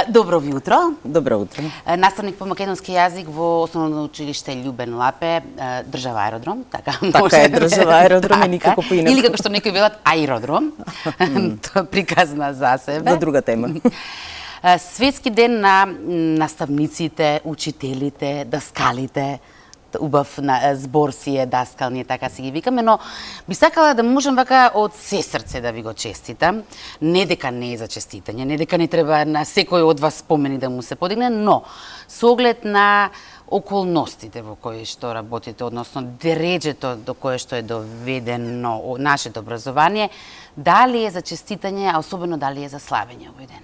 Добро утро. Добро утро. Наставник по македонски јазик во Основно училиште Љубен Лапе, држава Аеродром, така Така е, држава Аеродром и никако поинаку. Или како што некои велат Аеродром, тоа приказна за себе. За друга тема. Светски ден на наставниците, учителите, даскалите, убав збор си е даскал, ние така си ги викаме, но би сакала да можам вака од се срце да ви го честитам. Не дека не е за честитање, не дека не треба на секој од вас спомени да му се подигне, но со оглед на околностите во кои што работите, односно дереџето до кое што е доведено нашето образование, дали е за честитање, а особено дали е за славење овој ден?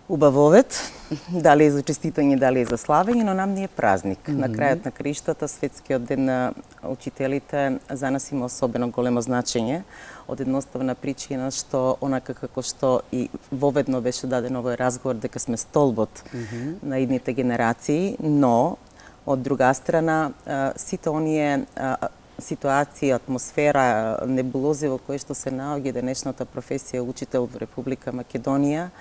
Убавовет, дали е за честитање, дали е за славење, но нам ни е празник. На крајот на криштата, светскиот ден на учителите за нас има особено големо значење, од едноставна причина што онака како што и воведно беше даден овој разговор дека сме столбот на идните генерации, но од друга страна сите оние ситуации, атмосфера, небулози во кои што се наоѓа денешната професија учител во Република Македонија,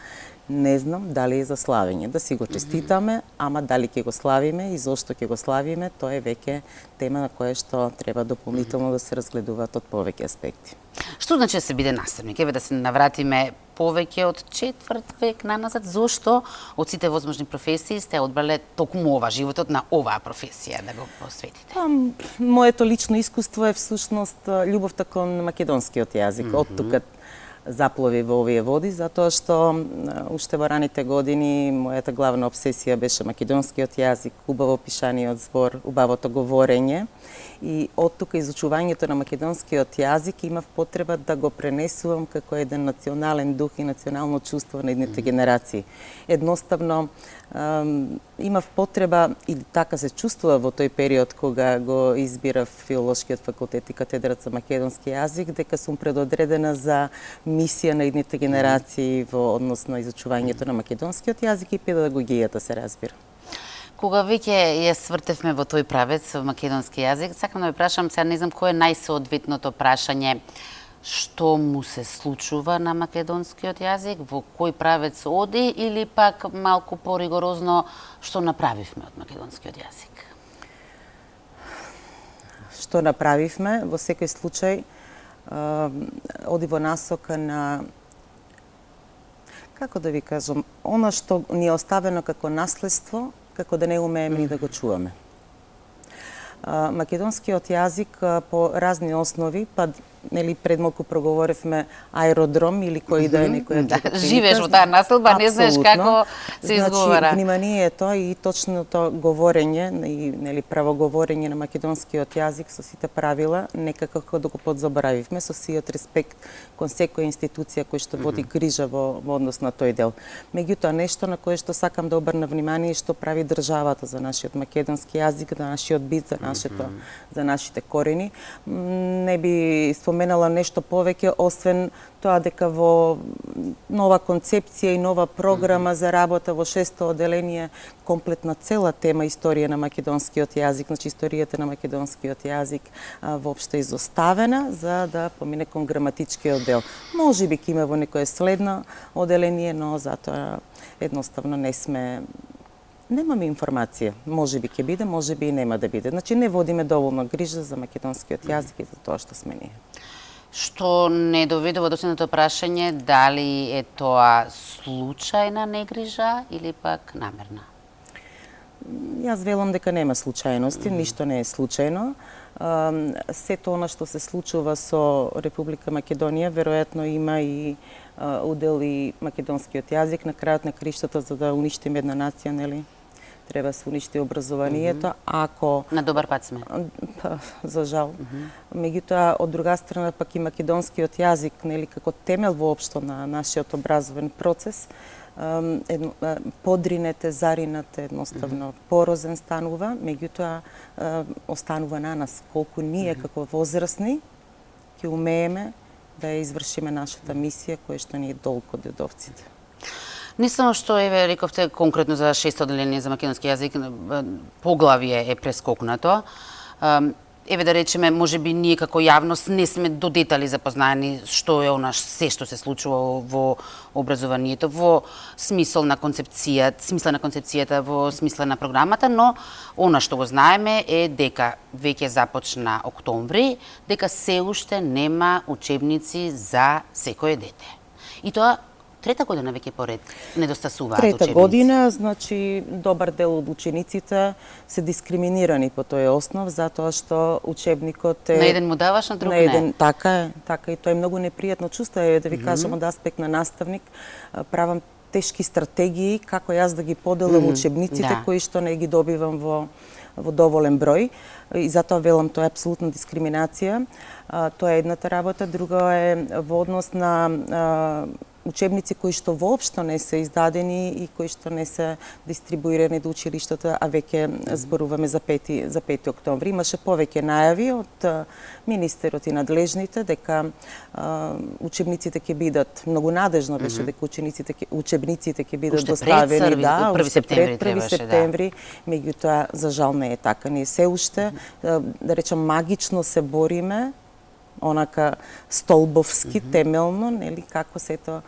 не знам дали е за славење. Да си го честитаме, ама дали ќе го славиме и зошто ќе го славиме, тоа е веќе тема на која што треба дополнително да се разгледуваат од повеќе аспекти. Што значи да се биде наставник? Еве да се навратиме повеќе од 4 век наназад, зошто од сите возможни професии сте одбрале токму ова, животот на оваа професија да го посветите? Моето лично искуство е всушност љубовта кон македонскиот јазик. Од тука заплови во овие води, затоа што уште во раните години мојата главна обсесија беше македонскиот јазик, убаво пишаниот збор, убавото говорење. И од тука изучувањето на македонскиот јазик имав потреба да го пренесувам како еден национален дух и национално чувство на едните генерации. Едноставно имав потреба и така се чувствува во тој период кога го избирав филолошкиот факултет и катедрата за македонски јазик, дека сум предодредена за мисија на едните генерации во однос на изучувањето на македонскиот јазик и педагогијата, се разбира. Кога веќе ја свртевме во тој правец во македонски јазик, сакам да ве прашам, сега не знам кој е најсоодветното прашање, што му се случува на македонскиот јазик, во кој правец оди, или пак малку поригорозно што направивме од македонскиот јазик? Што направивме, во секој случај, оди во насока на, како да ви кажам, она што ни е оставено како наследство, како да не умееме ни да го чуваме. Македонскиот јазик по разни основи, па нели пред малку проговоривме аеродром или кој да е некоја друга. Живееш во таа населба, не знаеш како се изговара. Значи, вниманието и точното говорење и нели правоговорење на македонскиот јазик со сите правила, некако да го подзаборавивме со сиот респект кон секоја институција која што води грижа во однос на тој дел. Меѓутоа нешто на кое што сакам да обрна внимание што прави државата за нашиот македонски јазик, за нашиот бит, за нашите корени, не би споменала нешто повеќе, освен тоа дека во нова концепција и нова програма за работа во 6-то оделение комплетна цела тема историја на македонскиот јазик, значи историјата на македонскиот јазик воопшто изоставена за да помине кон граматичкиот дел. Можеби ќе има во некое следно оделение, но затоа едноставно немаме информација. Можеби ќе биде, можеби и нема да биде. Значи не водиме доволно грижа за македонскиот јазик и за тоа што сме ние. Што не доведува до следното прашање, дали е тоа случајна негрижа или пак намерна? Јас велам дека нема случајности, ништо не е случајно. Сето она што се случува со Република Македонија, веројатно има и удел и македонскиот јазик. На крајот на криштата, за да уништиме една нација, нели? Треба да се уништи образованието, ако... На добар пат сме. За жал. Меѓутоа, од друга страна, пак и македонскиот јазик, нели, како темел воопшто на нашиот образовен процес, подринете, заринате, едноставно порозен станува, меѓутоа останува на нас колку ние како возрастни ќе умееме да ја извршиме нашата мисија која што ни е долг од дедовците. Не само што еве рековте конкретно за 6-то оделение за македонски јазик, поглавје е прескокнато. еве да речеме, можеби ние како јавност не сме до детали запознаени што е она се што се случува во образованието, во смисла на концепцијата, во смисла на програмата, но она што го знаеме е дека веќе започна октомври, дека се уште нема учебници за секое дете. И тоа трета година веќе поред недостасуваат учебници. Трета година, значи добар дел од учениците се дискриминирани по тој основ, затоа што учебникот е... На еден му даваш, на друг на еден, не. Така е, и тоа е многу непријатно чувство, е да ви кажам од аспект на наставник, правам тешки стратегии како јас да ги поделам учебниците кои што не ги добивам во доволен број, и затоа велам тоа е апсолутна дискриминација. Тоа е едната работа, друга е во однос на учебници кои што воопшто не се издадени и кои што не се дистрибуирани до училиштата, а веќе зборуваме за 5 октомври. Имаше повеќе најави од министерот и надлежните дека учебниците ќе бидат, многу надежно беше дека учебниците ќе бидат доставени, да, уште пред 1 септември, меѓутоа за жал не е така. Ние се уште, да речам, магично се бориме, онака столбовски, темелно, нели, како сето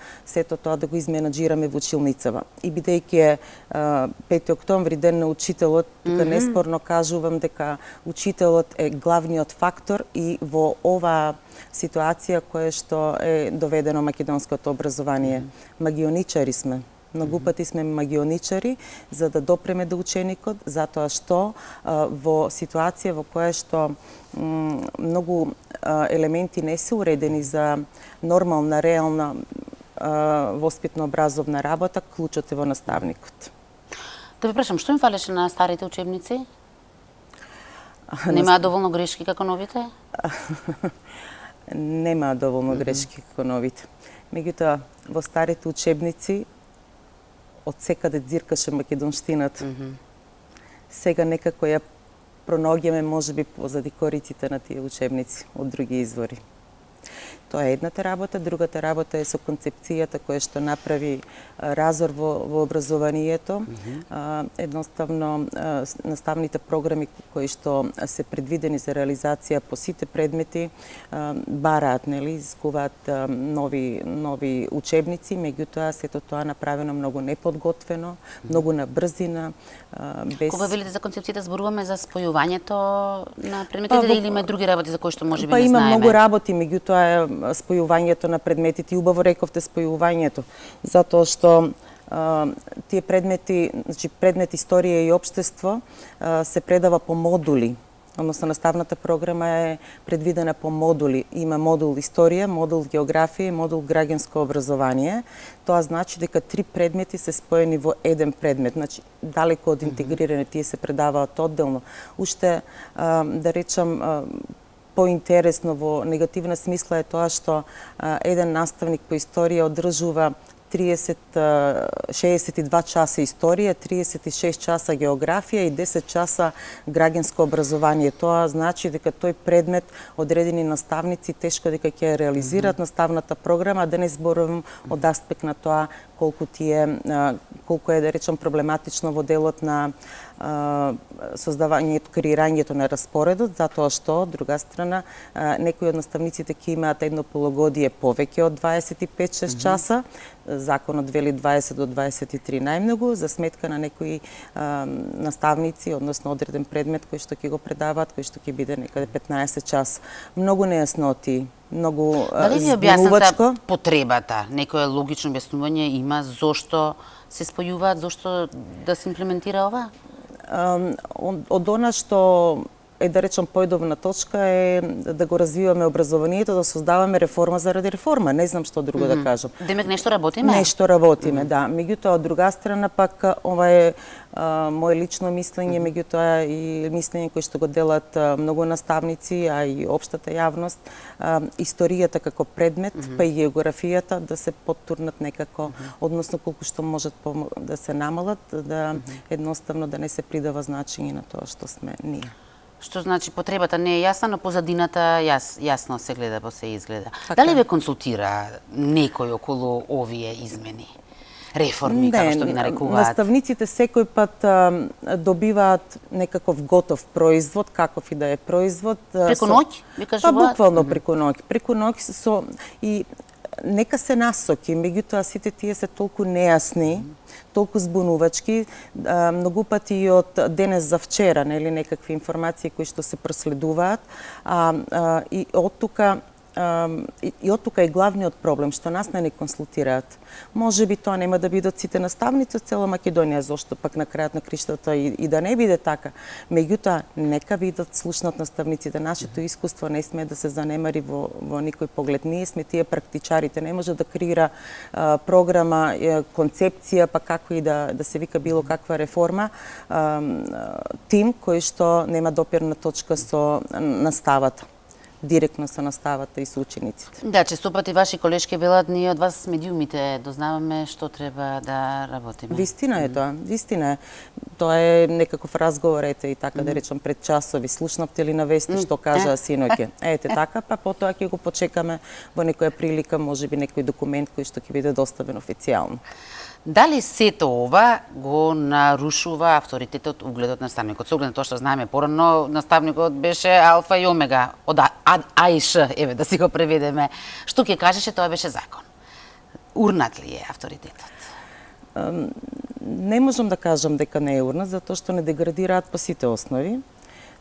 тоа да го изменаџираме во училницава. И бидејќи е 5 октомври, ден на учителот, тука неспорно кажувам дека учителот е главниот фактор и во оваа ситуација која што е доведено македонското образование. Магионичари сме. Многу пати сме магионичари за да допреме до ученикот, затоа што во ситуација во која што многу елементи не се уредени за нормална, реална воспитно-образовна работа, клучот е во наставникот. Да ви прашам, што им фалеше на старите учебници? Немаа доволно грешки како новите? Немаа доволно грешки како новите. Меѓутоа, во старите учебници од секаде дзиркаше македонштината. Сега некако ја пронаоѓаме можеби позади кориците на тие учебници од други извори. Тоа е едната работа, другата работа е со концепцијата која што направи разор во образованието. Едноставно наставните програми кои што се предвидени за реализација по сите предмети бараат, нели, изискуваат нови учебници, меѓутоа сето тоа направено многу неподготвено, многу на брзина, без... Кога велите за концепцијата, зборуваме за спојувањето на предметите или има други работи за кои што можеби не знаеме? Има многу работи, меѓутоа спојувањето на предметите. Убаво рековте спојувањето, затоа што тие предмети, значи предмет историја и општество се предава по модули. Односно, наставната програма е предвидена по модули. Има модул историја, модул географија и модул граѓанско образование. Тоа значи дека 3 предмети се споени во еден предмет. Значи, далеко од интегриране, тие се предаваат одделно. Уште, да речам, поинтересно во негативна смисла е тоа што еден наставник по историја одржува 62 часа историја, 36 часа географија и 10 часа граѓанско образование. Тоа значи дека тој предмет одредени наставници тешко дека ќе реализираат наставната програма, да не зборувам од аспект на тоа колку е, да речам, проблематично во делот на создавањето, креирањето на распоредот, затоа што, од друга страна, некои од наставниците ќе имаат едно полугодие повеќе од 25-6 часа, законот вели 20 до 23 најмногу, за сметка на некои наставници, односно одреден предмет кој што ќе го предаваат, кој што ќе биде некаде 15 часа. Многу нејасноти, многу збунувачко. Дали ви објаснете потребата? Некое логично објаснување има зошто се спојуваат, зошто да се имплементира ова? Од она што е, да речам, појдовна точка е да го развиваме образованието, да создаваме реформа заради реформа. Не знам што друго да кажам. Демек нешто работиме? Нешто работиме, да. Меѓутоа, од друга страна, пак, ова е моje лично мислење, меѓутоа и мислење кои што го делат многу наставници, а и општата јавност, историјата како предмет, па и географијата да се поттурнат некако, односно колку што можат да се намалат, да едноставно да не се придава значење на тоа што сме ние. Што значи потребата не е јасна, но позадината јасно се гледа, се изгледа. Така. Дали ве консултира некој околу овие измени? реформи, како што ги нарекуваат? Наставниците секој пат добиваат некаков готов производ, каков и да е производ. Преку ноќ, ви кажуваат? Па буквално преку ноќ. Преку ноќ и нека се насоки, меѓутоа сите тие се толку нејасни, толку збунувачки, многу пати и од денес за вчера, нели, некакви информации кои што се проследуваат, и од тука е главниот проблем, што нас не консултираат. Може би тоа нема да бидат сите наставници од цела Македонија, зошто пак на крајот на криштата и да не биде така. Меѓутоа, нека бидат слушнат наставниците. Нашето искуство не сме да се занемари во никој поглед. Ние сме тие практичарите. Не може да креира програма, концепција, па како и да се вика било каква реформа, тим кој што нема допирна точка со наставата, директно со наставата и со учениците. Да, често пати ваши колешки велат, ние од вас медиумите дознаваме што треба да работиме. Вистина е тоа, вистина е. Тоа е некаков разговор, ете и така да речам пред часови. Слушнавте ли на вести што кажаа синоќе? Ете така, па потоа ќе го почекаме во некоја прилика, можеби некој документ кој што ќе биде доставен официјално. Дали сето ова го нарушува авторитетот, угледот на наставникот? Со оглед на тоа што знаеме порано, наставникот беше алфа и омега, од А и Ш, еве да си го преведеме. Што ќе кажеше, тоа беше закон. Урнат ли е авторитетот? Не можам да кажам дека не е урнат, затоа што не деградираат по сите основи.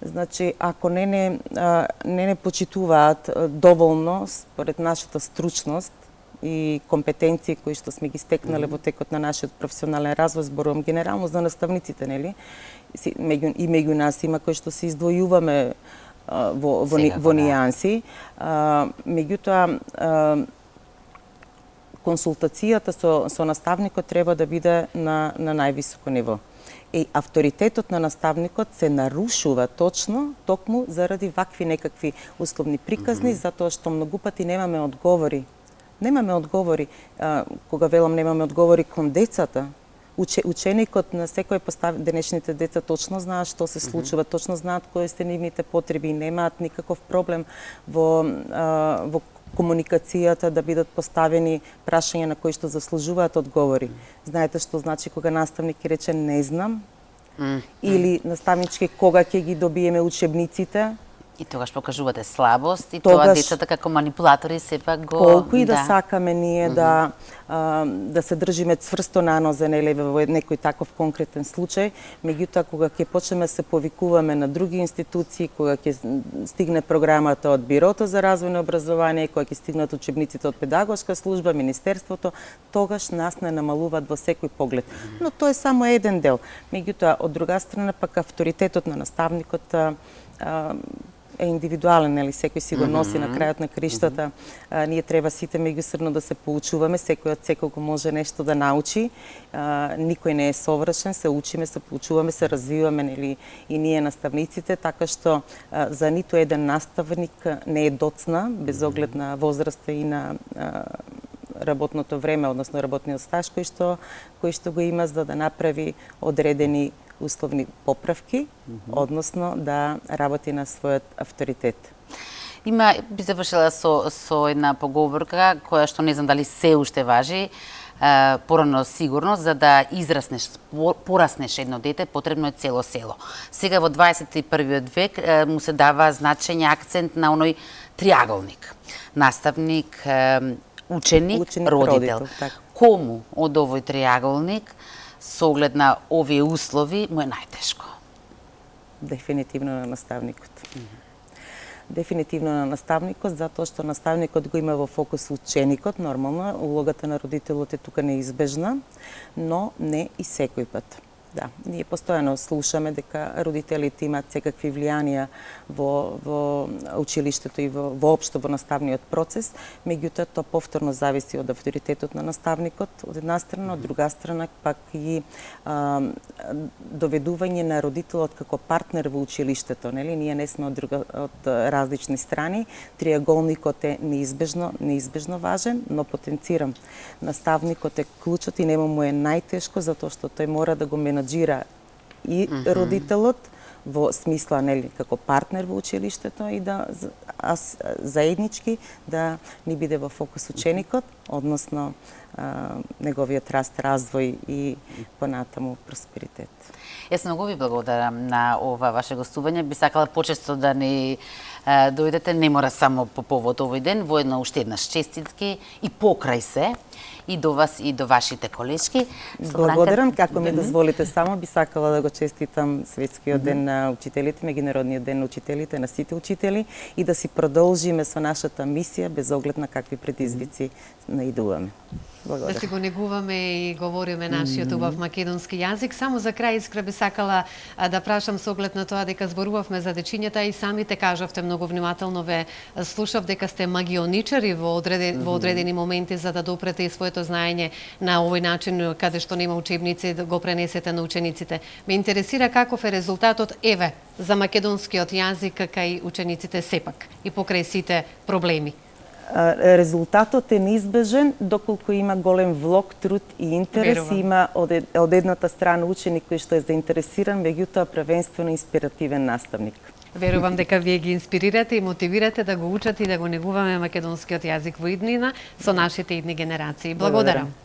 Значи, ако не почитуваат доволно според нашата стручност и компетенции кои што сме ги стекнале во текот на нашиот професионален развој, зборувам генерално за наставниците, нели? И меѓу нас има кои што се издвојуваме во нијанси. Меѓутоа, консултацијата со наставникот треба да биде на највисоко ниво. Авторитетот на наставникот се нарушува токму заради вакви некакви условни приказни, затоа што многу пати немаме одговори. Немаме одговори, кога велам немаме одговори кон децата. Ученикот на секој денешните деца точно знаат што се случува, точно знаат кои се нивните потреби и немаат никаков проблем во комуникацијата да бидат поставени прашања на кои што заслужуваат одговори. Знаете што значи кога наставник ќе рече не знам, или наставнички кога ќе ги добиеме учебниците. И тогаш покажувате слабост и тоа децата како манипулатори сепак го... Колку и да сакаме ние да се држиме цврсто на нозе, нели, во некој таков конкретен случај, меѓутоа кога ќе почнеме се повикуваме на други институции, кога ќе стигне програмата од Бирото за развојно образование, кога ќе стигнат учебниците од педагошка служба, министерството, тогаш нас не намалуваат во секој поглед. Но тоа е само еден дел. Меѓутоа, од друга страна, пак авторитетот на наставникот е индивидуален, нели, секој си го носи на крајот на криштата. Ние треба сите меѓусебно да се поучуваме, секој од секого може нешто да научи. Никој не е совршен, се учиме, се поучуваме, се развиваме, нели, и ние наставниците, така што за ниту еден наставник не е доцна, без оглед на возраста и на работното време, односно работниот стаж кој што го има за да направи одредени условни поправки, односно да работи на својот авторитет. Би завршила со една поговорка, која што не знам дали се уште важи, порано сигурно, за да пораснеш едно дете, потребно е цело село. Сега во 21. век му се дава значење, акцент на оној триаголник. Наставник, ученик, родител. Кому од овој триаголник со оглед на овие услови му е најтешко? Дефинитивно на наставникот. Дефинитивно на наставникот, затоа што наставникот го има во фокус ученикот, нормално, улогата на родителот е тука неизбежна, но не и секој пат. Да, ние постојано слушаме дека родителите имаат секакви влијанија во училиштето и воопшто во наставниот процес, меѓутоа тоа повторно зависи од авторитетот на наставникот, од една страна, од друга страна пак и доведување на родителот како партнер во училиштето, нели? Ние не сме од различни страни, триаголникот е неизбежно важен, но потенцирам, наставникот е клучот и нему му е најтешко затоа што тој мора да го менаџира и родителот во смисла, нели, како партнер во училиштето и да заеднички да ни биде во фокус ученикот, односно неговиот раст, развој и понатаму просперитет. Јас многу ви благодарам на ова ваше гостување. Би сакала почесто да ни дојдете, не мора само по повод овој ден, воедно уште еднаш честитки и покрај се и до вас и до вашите колешки. Благодарам, како ми дозволите само, би сакала да го честитам Светскиот ден на учителите, Меѓународниот ден на учителите, на сите учители и да си продолжиме со нашата мисија без оглед на какви предизвици наидуваме. Благодарам. Да си го негуваме и говориме нашиот убав македонски јазик. Само за крај искра би сакала да прашам со оглед на тоа дека зборувавме за дечињата и самите кажавте многу внимателно, ве слушав дека сте магионичари во одредени моменти за да допрете и своето знаење на овој начин каде што нема учебници да го пренесете на учениците. Ме интересира каков е резултатот еве за македонскиот јазик кај учениците сепак и покрај сите проблеми. Резултатот е неизбежен доколку има голем влог, труд и интерес. Верувам. Има од едната страна ученик кој што е заинтересиран, меѓутоа првенствено инспиративен наставник. Верувам дека вие ги инспирирате и мотивирате да го учат и да го негуваме македонскиот јазик во иднина со нашите идни генерации. Благодарам.